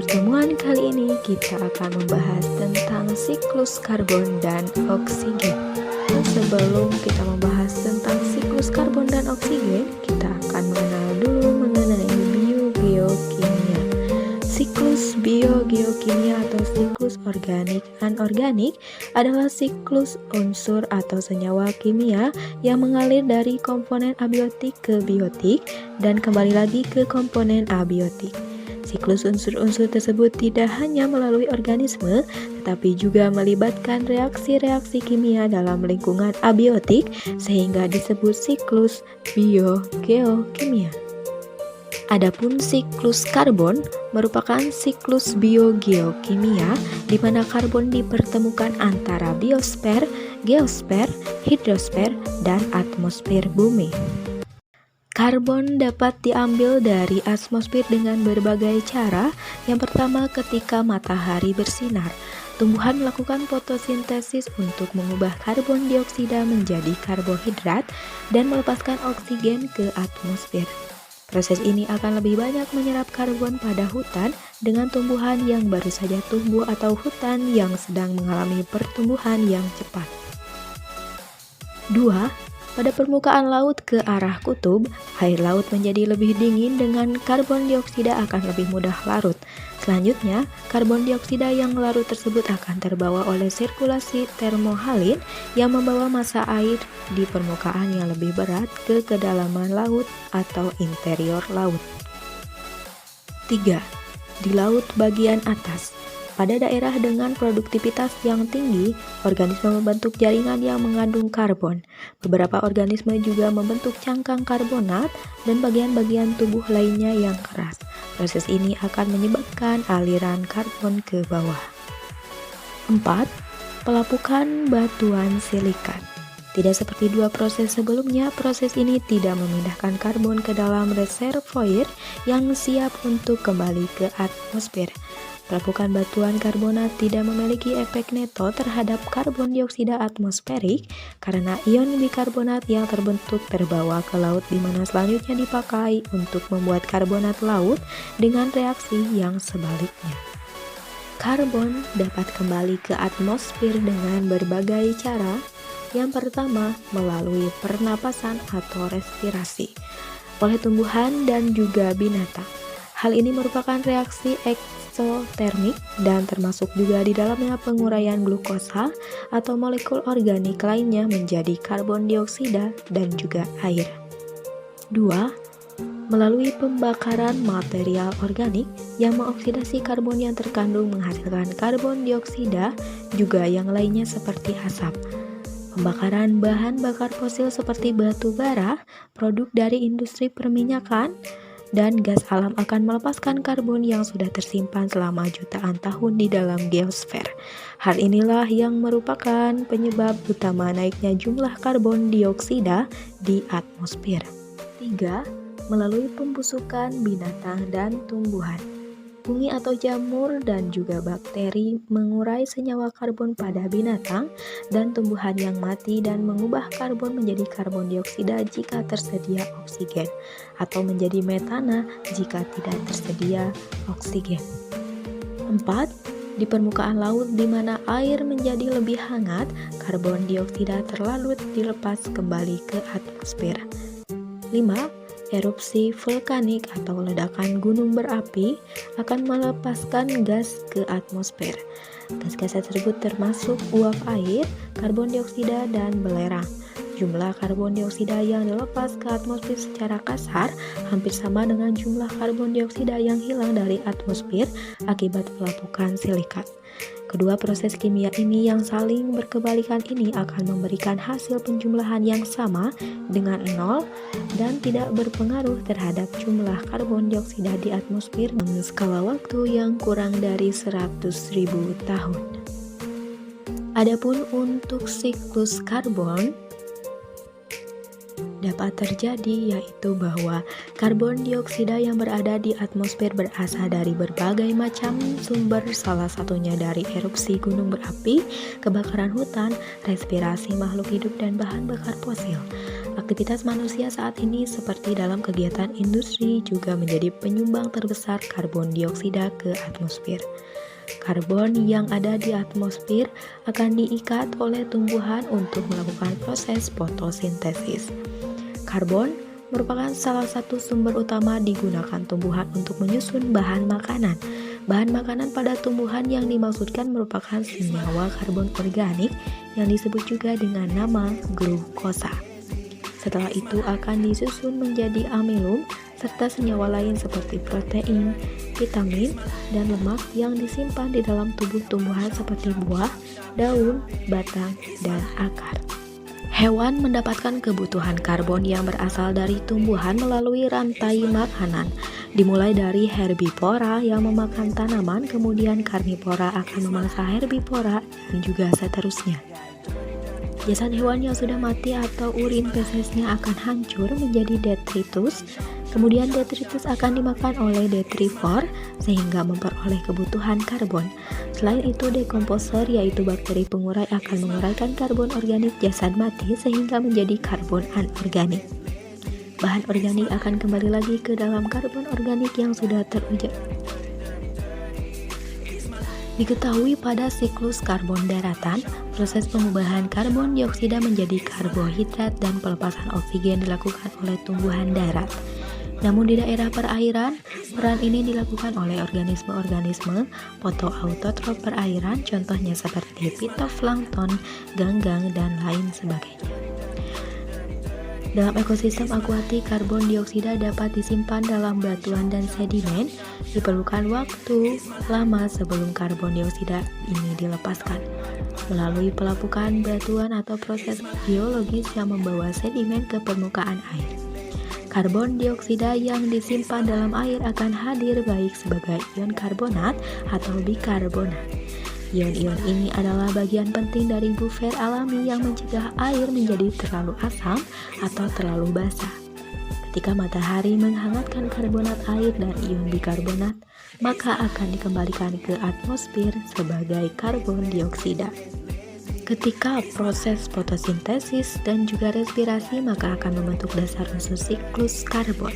Pertemuan kali ini kita akan membahas tentang siklus karbon dan oksigen. Nah, sebelum kita membahas tentang siklus karbon dan oksigen, kita akan mengenal dulu mengenai biogeokimia. Siklus biogeokimia atau siklus organik-anorganik adalah siklus unsur atau senyawa kimia yang mengalir dari komponen abiotik ke biotik dan kembali lagi ke komponen abiotik. Siklus unsur-unsur tersebut tidak hanya melalui organisme, tetapi juga melibatkan reaksi-reaksi kimia dalam lingkungan abiotik, sehingga disebut siklus biogeokimia. Adapun siklus karbon merupakan siklus biogeokimia di mana karbon dipertemukan antara biosfer, geosfer, hidrosfer, dan atmosfer bumi. Karbon dapat diambil dari atmosfer dengan berbagai cara. Yang pertama, ketika matahari bersinar, tumbuhan melakukan fotosintesis untuk mengubah karbon dioksida menjadi karbohidrat dan melepaskan oksigen ke atmosfer. Proses ini akan lebih banyak menyerap karbon pada hutan dengan tumbuhan yang baru saja tumbuh atau hutan yang sedang mengalami pertumbuhan yang cepat. 2. Pada permukaan laut ke arah kutub, air laut menjadi lebih dingin dengan karbon dioksida akan lebih mudah larut. Selanjutnya, karbon dioksida yang larut tersebut akan terbawa oleh sirkulasi termohalin yang membawa massa air di permukaan yang lebih berat ke kedalaman laut atau interior laut. 3. Di laut bagian atas. Pada daerah dengan produktivitas yang tinggi, organisme membentuk jaringan yang mengandung karbon. Beberapa organisme juga membentuk cangkang karbonat dan bagian-bagian tubuh lainnya yang keras. Proses ini akan menyebabkan aliran karbon ke bawah. 4. Pelapukan batuan silikat. Tidak seperti dua proses sebelumnya, proses ini tidak memindahkan karbon ke dalam reservoir yang siap untuk kembali ke atmosfer. Pelapukan batuan karbonat tidak memiliki efek neto terhadap karbon dioksida atmosferik karena ion bikarbonat yang terbentuk terbawa ke laut di mana selanjutnya dipakai untuk membuat karbonat laut dengan reaksi yang sebaliknya. Karbon dapat kembali ke atmosfer dengan berbagai cara. Yang pertama, melalui pernapasan atau respirasi oleh tumbuhan dan juga binatang. Hal ini merupakan reaksi eksotermik dan termasuk juga di dalamnya penguraian glukosa atau molekul organik lainnya menjadi karbon dioksida dan juga air. 2. Melalui pembakaran material organik yang mengoksidasi karbon yang terkandung menghasilkan karbon dioksida juga yang lainnya seperti asap. Pembakaran bahan bakar fosil seperti batu bara, produk dari industri perminyakan, dan gas alam akan melepaskan karbon yang sudah tersimpan selama jutaan tahun di dalam geosfer. Hal inilah yang merupakan penyebab utama naiknya jumlah karbon dioksida di atmosfer. 3. Melalui pembusukan binatang dan tumbuhan. Fungi atau jamur dan juga bakteri mengurai senyawa karbon pada binatang dan tumbuhan yang mati dan mengubah karbon menjadi karbon dioksida jika tersedia oksigen atau menjadi metana jika tidak tersedia oksigen. 4. Di permukaan laut di mana air menjadi lebih hangat, karbon dioksida terlalu dilepas kembali ke atmosfer. 5. Erupsi vulkanik atau ledakan gunung berapi akan melepaskan gas ke atmosfer. Gas-gas tersebut termasuk uap air, karbon dioksida, dan belerang. Jumlah karbon dioksida yang dilepas ke atmosfer secara kasar hampir sama dengan jumlah karbon dioksida yang hilang dari atmosfer akibat pelapukan silikat. Kedua proses kimia ini yang saling berkebalikan ini akan memberikan hasil penjumlahan yang sama dengan 0 dan tidak berpengaruh terhadap jumlah karbon dioksida di atmosfer dengan skala waktu yang kurang dari 100.000 tahun. Adapun untuk siklus karbon dapat terjadi yaitu bahwa karbon dioksida yang berada di atmosfer berasal dari berbagai macam sumber, salah satunya dari erupsi gunung berapi, kebakaran hutan, respirasi makhluk hidup dan bahan bakar fosil. Aktivitas manusia saat ini seperti dalam kegiatan industri juga menjadi penyumbang terbesar karbon dioksida ke atmosfer. Karbon yang ada di atmosfer akan diikat oleh tumbuhan untuk melakukan proses fotosintesis. Karbon merupakan salah satu sumber utama digunakan tumbuhan untuk menyusun bahan makanan. Bahan makanan pada tumbuhan yang dimaksudkan merupakan senyawa karbon organik yang disebut juga dengan nama glukosa. Setelah itu akan disusun menjadi amilum serta senyawa lain seperti protein, vitamin, dan lemak yang disimpan di dalam tubuh tumbuhan seperti buah, daun, batang, dan akar. Hewan mendapatkan kebutuhan karbon yang berasal dari tumbuhan melalui rantai makanan, dimulai dari herbivora yang memakan tanaman, kemudian karnivora akan memangsa herbivora, dan juga seterusnya. Jasad hewan yang sudah mati atau urin fesesnya akan hancur menjadi detritus, kemudian detritus akan dimakan oleh detrivor sehingga memperoleh kebutuhan karbon. Selain itu, dekomposer yaitu bakteri pengurai akan menguraikan karbon organik jasad mati sehingga menjadi karbon anorganik. Bahan organik akan kembali lagi ke dalam karbon organik yang sudah terurai. Diketahui pada siklus karbon daratan, proses pengubahan karbon dioksida menjadi karbohidrat dan pelepasan oksigen dilakukan oleh tumbuhan darat. Namun di daerah perairan, peran ini dilakukan oleh organisme-organisme fotoautotrof perairan, contohnya seperti fitoplankton, ganggang, dan lain sebagainya. Dalam ekosistem akuatik, karbon dioksida dapat disimpan dalam batuan dan sedimen. Diperlukan waktu lama sebelum karbon dioksida ini dilepaskan melalui pelapukan batuan atau proses geologis yang membawa sedimen ke permukaan air. Karbon dioksida yang disimpan dalam air akan hadir baik sebagai ion karbonat atau bikarbonat. Ion-ion ini adalah bagian penting dari buffer alami yang mencegah air menjadi terlalu asam atau terlalu basah. Ketika matahari menghangatkan karbonat air dan ion bikarbonat, maka akan dikembalikan ke atmosfer sebagai karbon dioksida. Ketika proses fotosintesis dan juga respirasi, maka akan membentuk dasar unsur siklus karbon.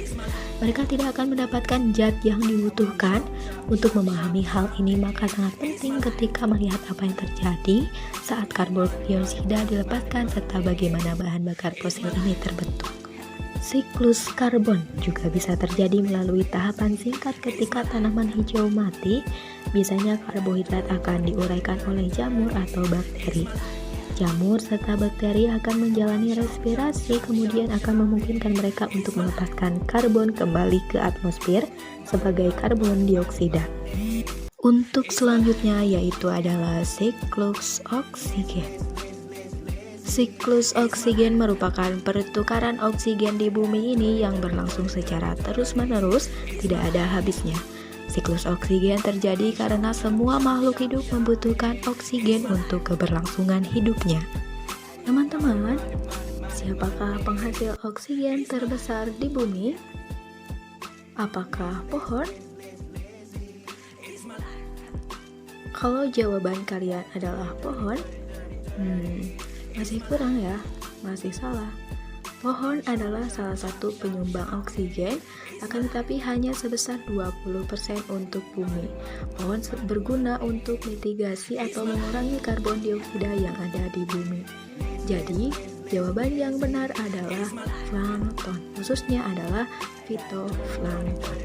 Mereka tidak akan mendapatkan zat yang dibutuhkan. Untuk memahami hal ini, maka sangat penting ketika melihat apa yang terjadi saat karbon dioksida dilepaskan serta bagaimana bahan bakar fosil ini terbentuk. Siklus karbon juga bisa terjadi melalui tahapan singkat ketika tanaman hijau mati. Biasanya karbohidrat akan diuraikan oleh jamur atau bakteri. Jamur serta bakteri akan menjalani respirasi, kemudian akan memungkinkan mereka untuk melepaskan karbon kembali ke atmosfer sebagai karbon dioksida. Untuk selanjutnya yaitu adalah siklus oksigen. Siklus oksigen merupakan pertukaran oksigen di bumi ini yang berlangsung secara terus-menerus, tidak ada habisnya. Siklus oksigen terjadi karena semua makhluk hidup membutuhkan oksigen untuk keberlangsungan hidupnya. Teman-teman, siapakah penghasil oksigen terbesar di bumi? Apakah pohon? Kalau jawaban kalian adalah pohon, masih kurang ya, masih salah. Pohon adalah salah satu penyumbang oksigen, akan tetapi hanya sebesar 20% untuk bumi. Pohon berguna untuk mitigasi atau mengurangi karbon dioksida yang ada di bumi. Jadi, jawaban yang benar adalah plankton, khususnya adalah fitoplankton.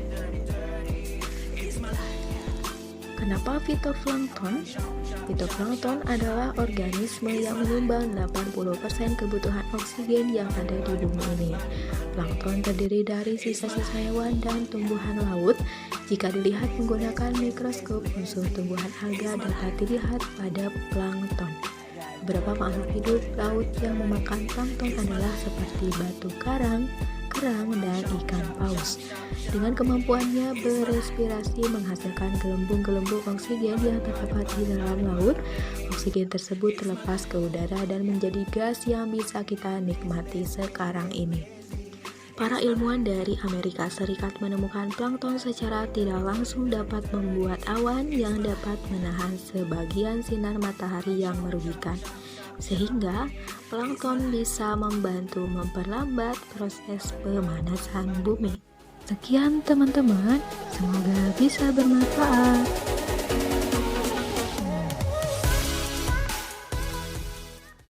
Kenapa fitoplankton? Fitoplankton adalah organisme yang menyumbang 80% kebutuhan oksigen yang ada di bumi ini. Plankton terdiri dari sisa-sisa hewan dan tumbuhan laut. Jika dilihat menggunakan mikroskop, unsur tumbuhan alga dapat dilihat pada plankton. Beberapa makhluk hidup laut yang memakan plankton adalah seperti batu karang, kerang, dan ikan paus. Dengan kemampuannya berespirasi menghasilkan gelembung-gelembung oksigen yang terdapat di dalam laut, oksigen tersebut terlepas ke udara dan menjadi gas yang bisa kita nikmati sekarang ini. Para ilmuwan dari Amerika Serikat menemukan plankton secara tidak langsung dapat membuat awan yang dapat menahan sebagian sinar matahari yang merugikan. sehingga plankton bisa membantu memperlambat proses pemanasan bumi. Sekian teman-teman, semoga bisa bermanfaat.